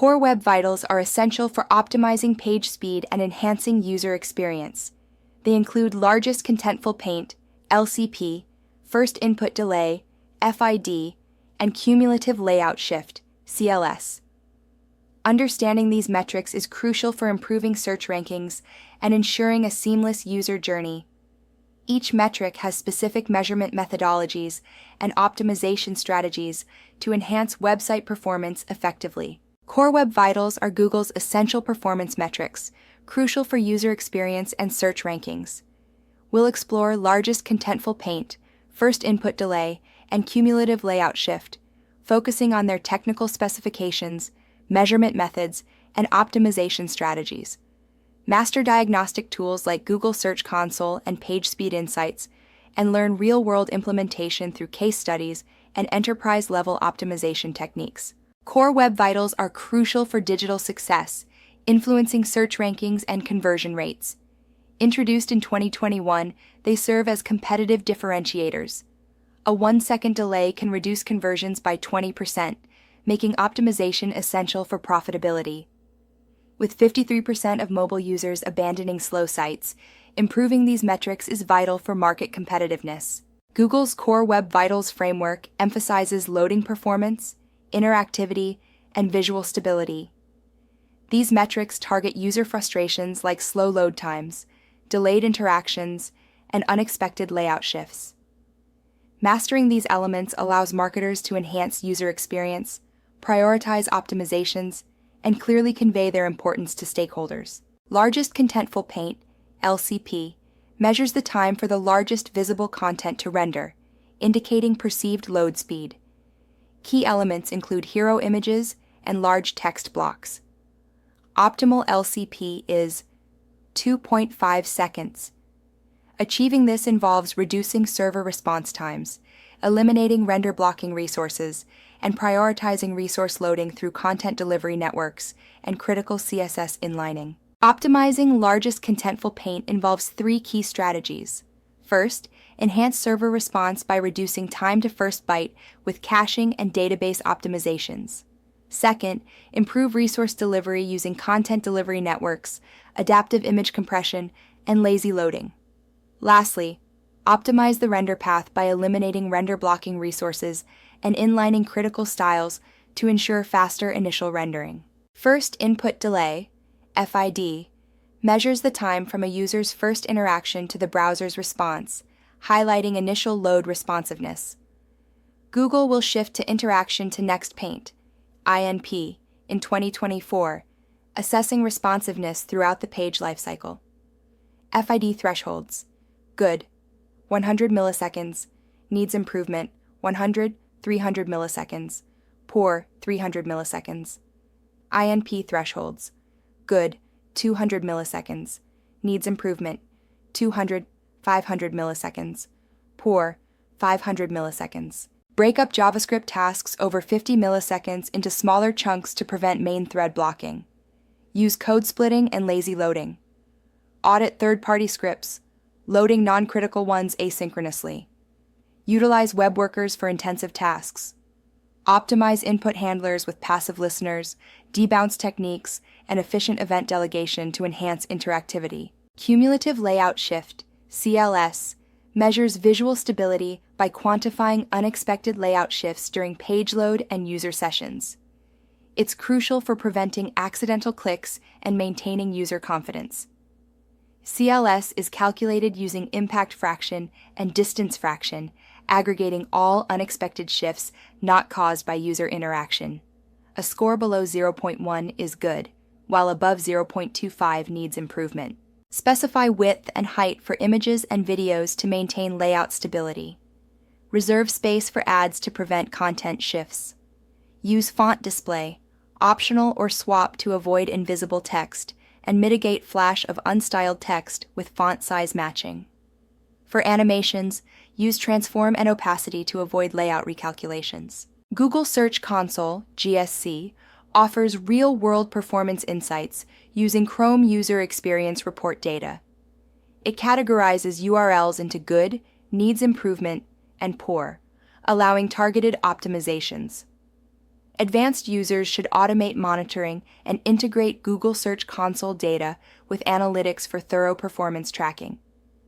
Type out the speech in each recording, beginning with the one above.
Core Web Vitals are essential for optimizing page speed and enhancing user experience. They include largest contentful paint, LCP, first input delay, FID, and cumulative layout shift, CLS. Understanding these metrics is crucial for improving search rankings and ensuring a seamless user journey. Each metric has specific measurement methodologies and optimization strategies to enhance website performance effectively. Core Web Vitals are Google's essential performance metrics, crucial for user experience and search rankings. We'll explore largest contentful paint, first input delay, and cumulative layout shift, focusing on their technical specifications, measurement methods, and optimization strategies. Master diagnostic tools like Google Search Console and PageSpeed Insights, and learn real-world implementation through case studies and enterprise-level optimization techniques. Core Web Vitals are crucial for digital success, influencing search rankings and conversion rates. Introduced in 2021, they serve as competitive differentiators. A 1-second delay can reduce conversions by 20%, making optimization essential for profitability. With 53% of mobile users abandoning slow sites, improving these metrics is vital for market competitiveness. Google's Core Web Vitals framework emphasizes loading performance, interactivity, and visual stability. These metrics target user frustrations like slow load times, delayed interactions, and unexpected layout shifts. Mastering these elements allows marketers to enhance user experience, prioritize optimizations, and clearly convey their importance to stakeholders. Largest contentful paint, LCP, measures the time for the largest visible content to render, indicating perceived load speed. Key elements include hero images and large text blocks. Optimal LCP is 2.5 seconds. Achieving this involves reducing server response times, eliminating render blocking resources, and prioritizing resource loading through content delivery networks and critical CSS inlining. Optimizing largest contentful paint involves 3 key strategies. First, enhance server response by reducing time to first byte with caching and database optimizations. Second, improve resource delivery using content delivery networks, adaptive image compression, and lazy loading. Lastly, optimize the render path by eliminating render blocking resources and inlining critical styles to ensure faster initial rendering. First input delay, FID, measures the time from a user's first interaction to the browser's response, highlighting initial load responsiveness. Google will shift to interaction to next paint, INP, in 2024, assessing responsiveness throughout the page lifecycle. FID thresholds, good, 100 milliseconds, needs improvement, 100, 300 milliseconds, poor, 300 milliseconds. INP thresholds, good, 200 milliseconds, needs improvement, 200, 500 milliseconds, poor, 500 milliseconds. Break up JavaScript tasks over 50 milliseconds into smaller chunks to prevent main thread blocking. Use code splitting and lazy loading. Audit third-party scripts, loading non-critical ones asynchronously. Utilize web workers for intensive tasks. Optimize input handlers with passive listeners, debounce techniques, and efficient event delegation to enhance interactivity. Cumulative layout shift, CLS, measures visual stability by quantifying unexpected layout shifts during page load and user sessions. It's crucial for preventing accidental clicks and maintaining user confidence. CLS is calculated using impact fraction and distance fraction, aggregating all unexpected shifts not caused by user interaction. A score below 0.1 is good, while above 0.25 needs improvement. Specify width and height for images and videos to maintain layout stability. Reserve space for ads to prevent content shifts. Use font display, optional or swap to avoid invisible text, and mitigate flash of unstyled text with font size matching. For animations, use transform and opacity to avoid layout recalculations. Google Search Console, GSC, offers real-world performance insights using Chrome User Experience Report data. It categorizes URLs into good, needs improvement, and poor, allowing targeted optimizations. Advanced users should automate monitoring and integrate Google Search Console data with analytics for thorough performance tracking,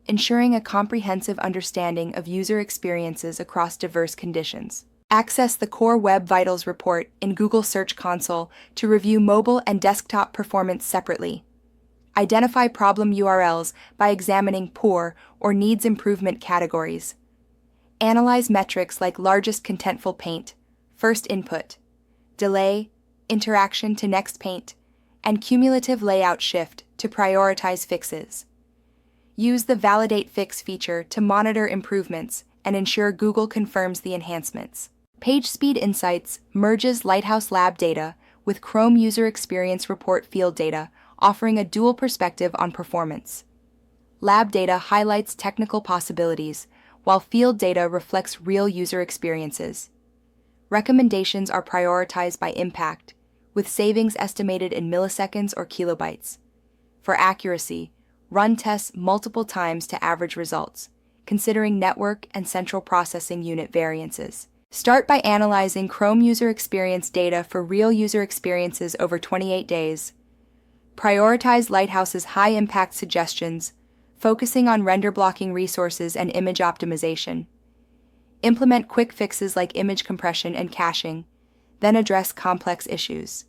ensuring a comprehensive understanding of user experiences across diverse conditions. Access the Core Web Vitals report in Google Search Console to review mobile and desktop performance separately. Identify problem URLs by examining poor or needs improvement categories. Analyze metrics like largest contentful paint, first input, delay, interaction to next paint, and cumulative layout shift to prioritize fixes. Use the Validate Fix feature to monitor improvements and ensure Google confirms the enhancements. PageSpeed Insights merges Lighthouse Lab data with Chrome User Experience Report field data, offering a dual perspective on performance. Lab data highlights technical possibilities, while field data reflects real user experiences. Recommendations are prioritized by impact, with savings estimated in milliseconds or kilobytes. For accuracy, run tests multiple times to average results, considering network and central processing unit variances. Start by analyzing Chrome user experience data for real user experiences over 28 days. Prioritize Lighthouse's high-impact suggestions, focusing on render blocking resources and image optimization. Implement quick fixes like image compression and caching, then address complex issues.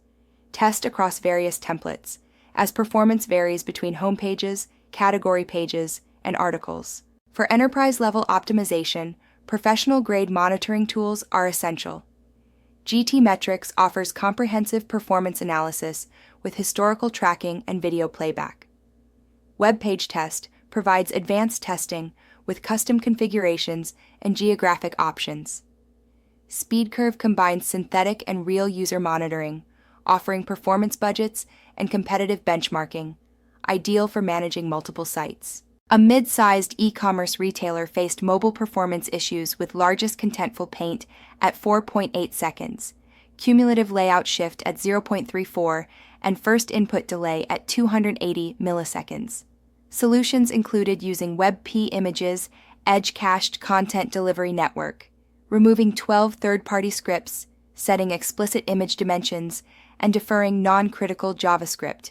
Test across various templates, as performance varies between home pages, category pages, and articles. For enterprise-level optimization, professional-grade monitoring tools are essential. GTmetrix offers comprehensive performance analysis with historical tracking and video playback. WebPageTest provides advanced testing with custom configurations and geographic options. SpeedCurve combines synthetic and real user monitoring, offering performance budgets and competitive benchmarking, ideal for managing multiple sites. A mid-sized e-commerce retailer faced mobile performance issues with largest contentful paint at 4.8 seconds, cumulative layout shift at 0.34, and first input delay at 280 milliseconds. Solutions included using WebP Images Edge-Cached Content Delivery Network, removing 12 third-party scripts, setting explicit image dimensions, and deferring non-critical JavaScript.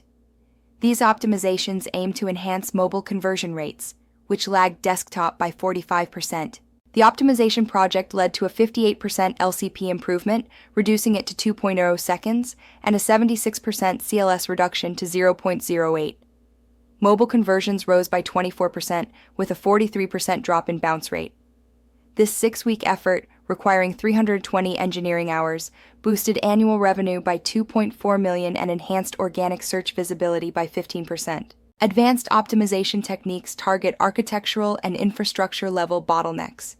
These optimizations aim to enhance mobile conversion rates, which lagged desktop by 45%. The optimization project led to a 58% LCP improvement, reducing it to 2.0 seconds, and a 76% CLS reduction to 0.08. Mobile conversions rose by 24%, with a 43% drop in bounce rate. This 6-week effort, requiring 320 engineering hours, boosted annual revenue by $2.4 million and enhanced organic search visibility by 15%. Advanced optimization techniques target architectural and infrastructure-level bottlenecks.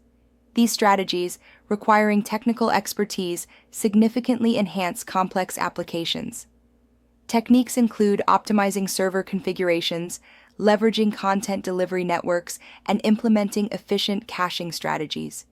These strategies, requiring technical expertise, significantly enhance complex applications. Techniques include optimizing server configurations, leveraging content delivery networks, and implementing efficient caching strategies.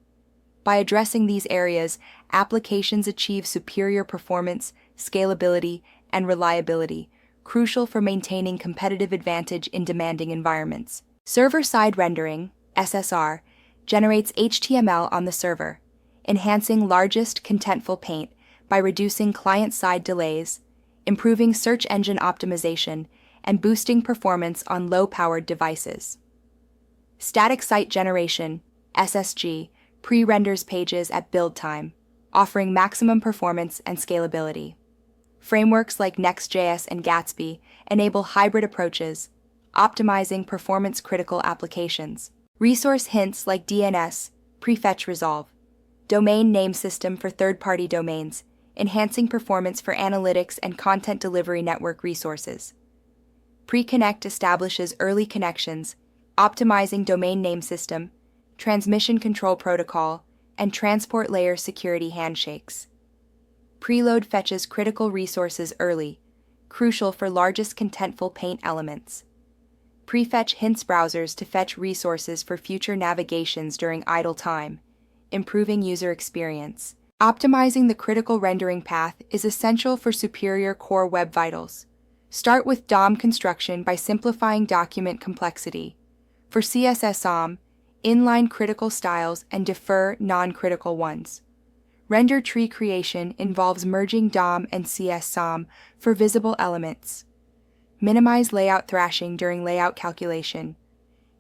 By addressing these areas, applications achieve superior performance, scalability, and reliability, crucial for maintaining competitive advantage in demanding environments. Server-side rendering, SSR, generates HTML on the server, enhancing largest contentful paint by reducing client-side delays, improving search engine optimization, and boosting performance on low-powered devices. Static Site Generation, SSG, pre-renders pages at build time, offering maximum performance and scalability. Frameworks like Next.js and Gatsby enable hybrid approaches, optimizing performance-critical applications. Resource hints like DNS, Prefetch Resolve, domain name system for third-party domains, enhancing performance for analytics and content delivery network resources. Preconnect establishes early connections, optimizing domain name system, transmission control protocol, and transport layer security handshakes. Preload fetches critical resources early, crucial for largest contentful paint elements. Prefetch hints browsers to fetch resources for future navigations during idle time, improving user experience. Optimizing the critical rendering path is essential for superior Core Web Vitals. Start with DOM construction by simplifying document complexity. For CSS-OM, inline critical styles and defer non-critical ones. Render tree creation involves merging DOM and CS-SOM for visible elements. Minimize layout thrashing during layout calculation.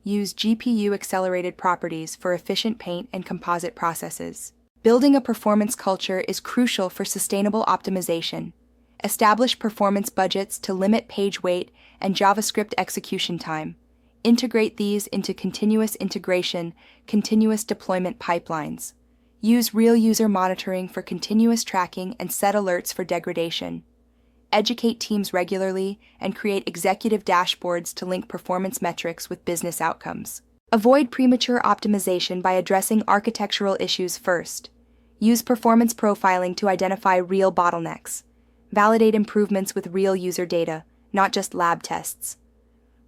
Use GPU-accelerated properties for efficient paint and composite processes. Building a performance culture is crucial for sustainable optimization. Establish performance budgets to limit page weight and JavaScript execution time. Integrate these into continuous integration, continuous deployment pipelines. Use real user monitoring for continuous tracking and set alerts for degradation. Educate teams regularly and create executive dashboards to link performance metrics with business outcomes. Avoid premature optimization by addressing architectural issues first. Use performance profiling to identify real bottlenecks. Validate improvements with real user data, not just lab tests.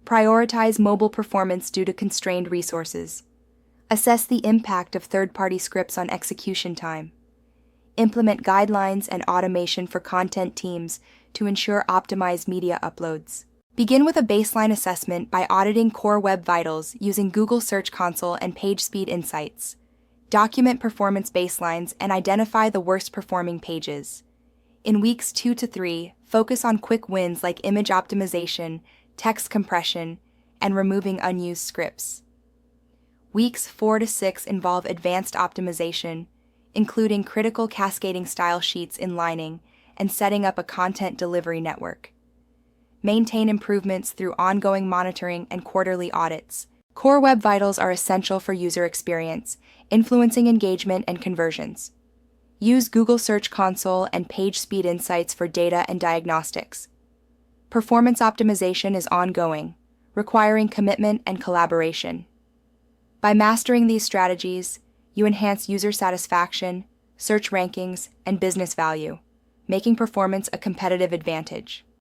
Prioritize mobile performance due to constrained resources. Assess the impact of third-party scripts on execution time. Implement guidelines and automation for content teams to ensure optimized media uploads. Begin with a baseline assessment by auditing Core Web Vitals using Google Search Console and PageSpeed Insights. Document performance baselines and identify the worst-performing pages. In weeks 2 to 3, focus on quick wins like image optimization, text compression, and removing unused scripts. Weeks 4 to 6 involve advanced optimization, including critical cascading style sheets inlining and setting up a content delivery network. Maintain improvements through ongoing monitoring and quarterly audits. Core Web Vitals are essential for user experience, influencing engagement and conversions. Use Google Search Console and PageSpeed Insights for data and diagnostics. Performance optimization is ongoing, requiring commitment and collaboration. By mastering these strategies, you enhance user satisfaction, search rankings, and business value, making performance a competitive advantage.